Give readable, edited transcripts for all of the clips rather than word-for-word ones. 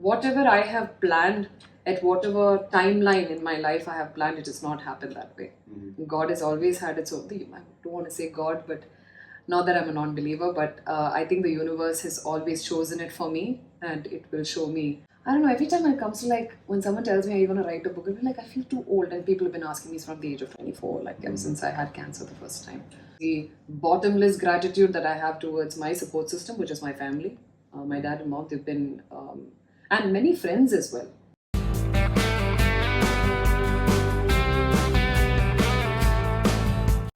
whatever I have planned at whatever timeline in my life I have planned, it has not happened that way. God has always had its own. I don't want to say God, but not that I'm a non-believer, but I think the universe has always chosen it for me, and it will show me. I don't know. Every time it comes to like when someone tells me I want to write a book, I'll be like, I feel too old, and people have been asking me from the age of 24, like ever since I had cancer the first time. The bottomless gratitude that I have towards my support system, which is my family, my dad and mom, they've been, and many friends as well.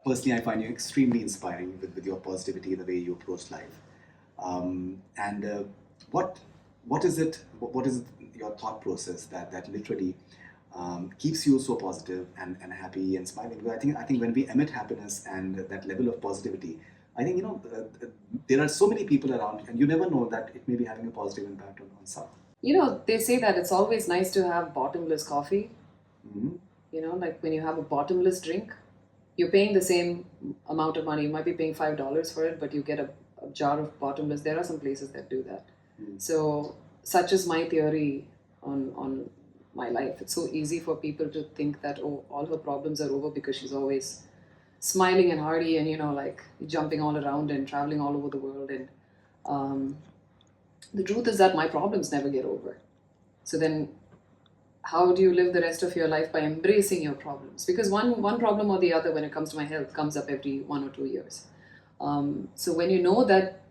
Personally, I find you extremely inspiring with your positivity, the way you approach life. And what is it? What is your thought process that literally keeps you so positive and happy and smiling? Because I think when we emit happiness and that level of positivity, I think there are so many people around, and you never know that it may be having a positive impact on some. They say that it's always nice to have bottomless coffee. Mhm. Like when you have a bottomless drink, you're paying the same amount of money. You might be paying $5 for it, but you get a jar of bottomless. There are some places that do that. So, such is my theory on my life. It's so easy for people to think that, oh, all her problems are over because she's always smiling and hearty and, like jumping all around and traveling all over the world. And um, the truth is that my problems never get over. So then how do you live the rest of your life? By embracing your problems, because one problem or the other when it comes to my health comes up every 1 or 2 years. So when you know that,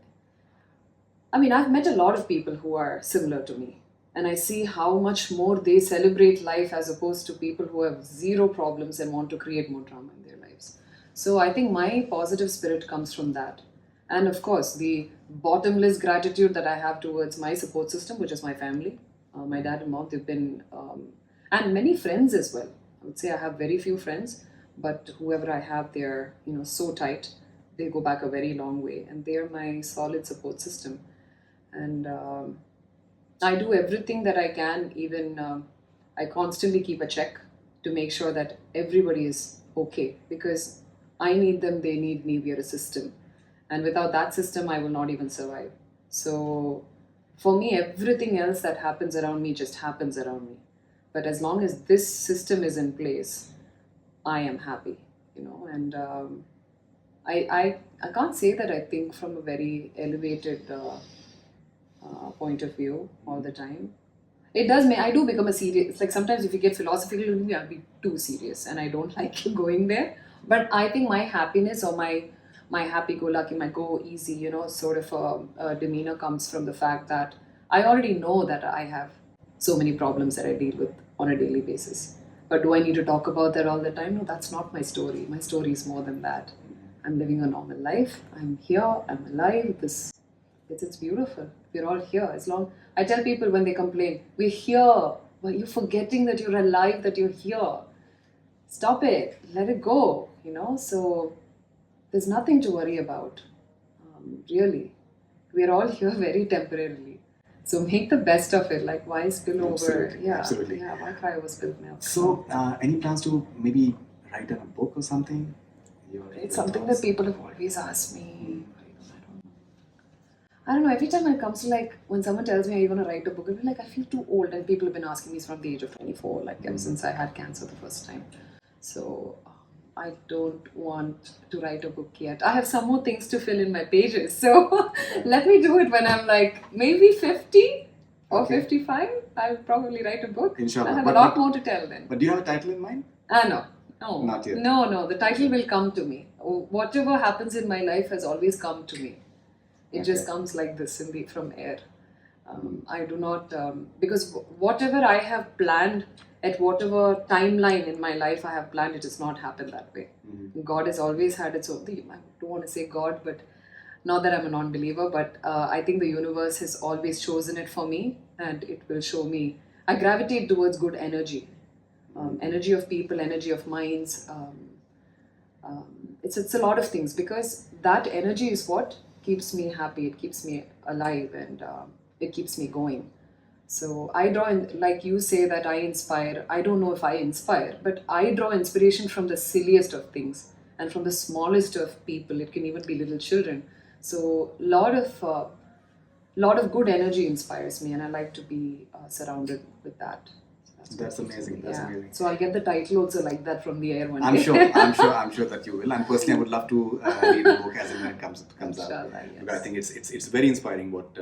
I've met a lot of people who are similar to me, and I see how much more they celebrate life as opposed to people who have zero problems and want to create more drama in their lives. So I think my positive spirit comes from that. And of course, the bottomless gratitude that I have towards my support system, which is my family, my dad and mom, they've been, and many friends as well. I would say I have very few friends, but whoever I have, they're, so tight. They go back a very long way, and they're my solid support system. And I do everything that I can. Even I constantly keep a check to make sure that everybody is okay, because I need them, they need me. We are a system, and without that system, I will not even survive. So for me, everything else that happens around me just happens around me. But as long as this system is in place, I am happy. And I can't say that I think from a very elevated point of view all the time. It does make I do become a serious. It's like sometimes if you get philosophical, I'll be too serious, and I don't like going there. But I think my happiness or my happy-go-lucky, my go easy, sort of a demeanor comes from the fact that I already know that I have so many problems that I deal with on a daily basis. But do I need to talk about that all the time? No, that's not my story. My story is more than that. I'm living a normal life. I'm here. I'm alive. It's beautiful. We're all here. As long I tell people when they complain, we're here. But you're forgetting that you're alive, that you're here. Stop it. Let it go. So there's nothing to worry about. Really. We're all here very temporarily. So make the best of it. Like, why spill over? Absolutely, Yeah. absolutely. Yeah, why cry over spilled milk? So, any plans to maybe write in a book or something? It's something that people have always asked me. I don't know. Every time it comes to like when someone tells me, are you going to write a book? I'll be like, I feel too old. And people have been asking me from the age of 24, like ever since I had cancer the first time. So I don't want to write a book yet. I have some more things to fill in my pages. So let me do it when I'm like maybe 50 or Okay. 55. I'll probably write a book. Inshallah. I have But- a lot but- more to tell then. But do you have a title in mind? No. No. Not yet. No. The title will come to me. Whatever happens in my life has always come to me. It just Okay. comes like this from air. I do not, because whatever I have planned at whatever timeline in my life I have planned, it has not happened that way. God has always had its own. I don't want to say God, but not that I'm a non-believer, but I think the universe has always chosen it for me, and it will show me. I gravitate towards good energy, energy of people, energy of minds. It's a lot of things, because that energy is what keeps me happy. It keeps me alive, and it keeps me going. So I draw, like you say that I inspire. I don't know if I inspire, but I draw inspiration from the silliest of things and from the smallest of people. It can even be little children. So a lot of lot of good energy inspires me, and I like to be surrounded with that. So That's amazing. That's amazing. So I'll get the title also like that from the air one I'm day. sure. I'm sure that you will. And personally, I would love to read the book as and when it comes out. Inshallah, yes. Because I think it's very inspiring. What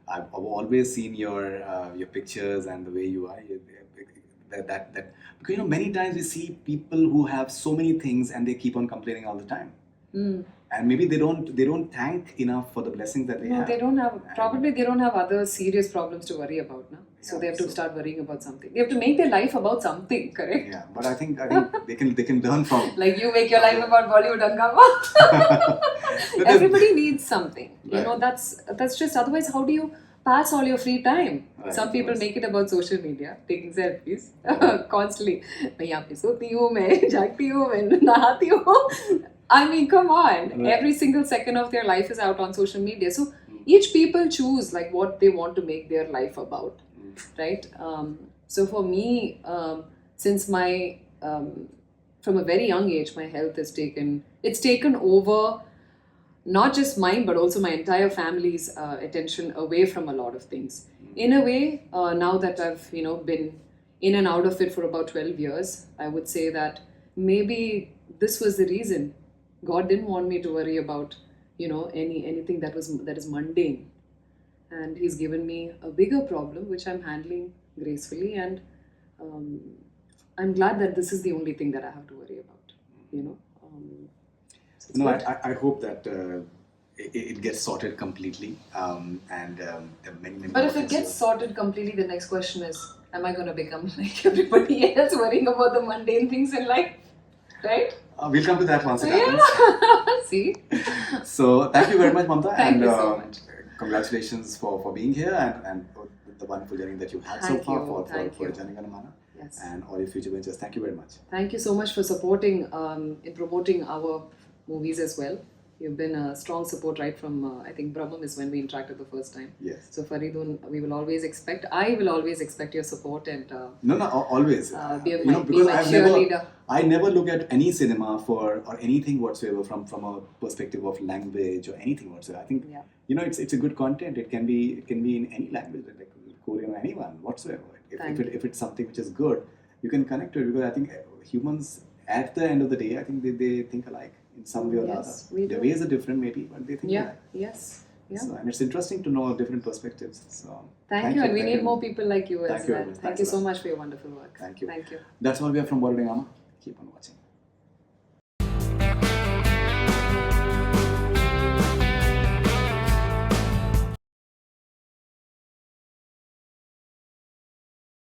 I've always seen your pictures and the way you are. That because many times we see people who have so many things and they keep on complaining all the time. And maybe they don't thank enough for the blessings that they have. No, they don't have. Probably they don't have other serious problems to worry about, no? So they have to start worrying about something. They have to make their life about something, correct? Yeah, but I think they can learn from. Like you make your life about Bollywood Hungama. Everybody needs something. Right. That's just, otherwise how do you pass all your free time? Right, Some people make it about social media, taking selfies constantly. मैं यहाँ पे सोती हूँ, मैं जागती हूँ, मैं नहाती हूँ. I mean, come on. Right. Every single second of their life is out on social media. So each people choose like what they want to make their life about, right? So for me, since my from a very young age, my health has taken over not just mine but also my entire family's attention away from a lot of things. In a way, now that I've been in and out of it for about 12 years, I would say that maybe this was the reason. God didn't want me to worry about anything that is mundane, and He's given me a bigger problem which I'm handling gracefully, and I'm glad that this is the only thing that I have to worry about. So I hope that it gets sorted completely, and there are many. But if it gets sorted completely, the next question is, am I going to become like everybody else, worrying about the mundane things in life? Right? We'll come to that once it happens. Yeah. See? So thank you very much, Mamta. Thank you so much. Congratulations for being here and the wonderful journey that you've had so far for Hungama Yes. and all your future ventures. Thank you very much. Thank you so much for supporting in promoting our movies as well. You've been a strong support right from, I think Brahmam is when we interacted the first time. Yes. So Faridoon, I will always expect your support and always. be my because cheerleader. I never look at any cinema or anything whatsoever from a perspective of language or anything whatsoever. I think it's a good content. It can be in any language, like Korean or anyone whatsoever. If it's something which is good, you can connect to it, because I think humans at the end of the day, I think they think alike in some way or other. Their ways are different maybe, but they think alike. Yes. Yeah. So, and it's interesting to know different perspectives. So thank you, and we need more people like you as well. Thank you so much. much for your wonderful work. Thank you. Thank you. That's all we have from Bollywood Hungama. Keep on watching.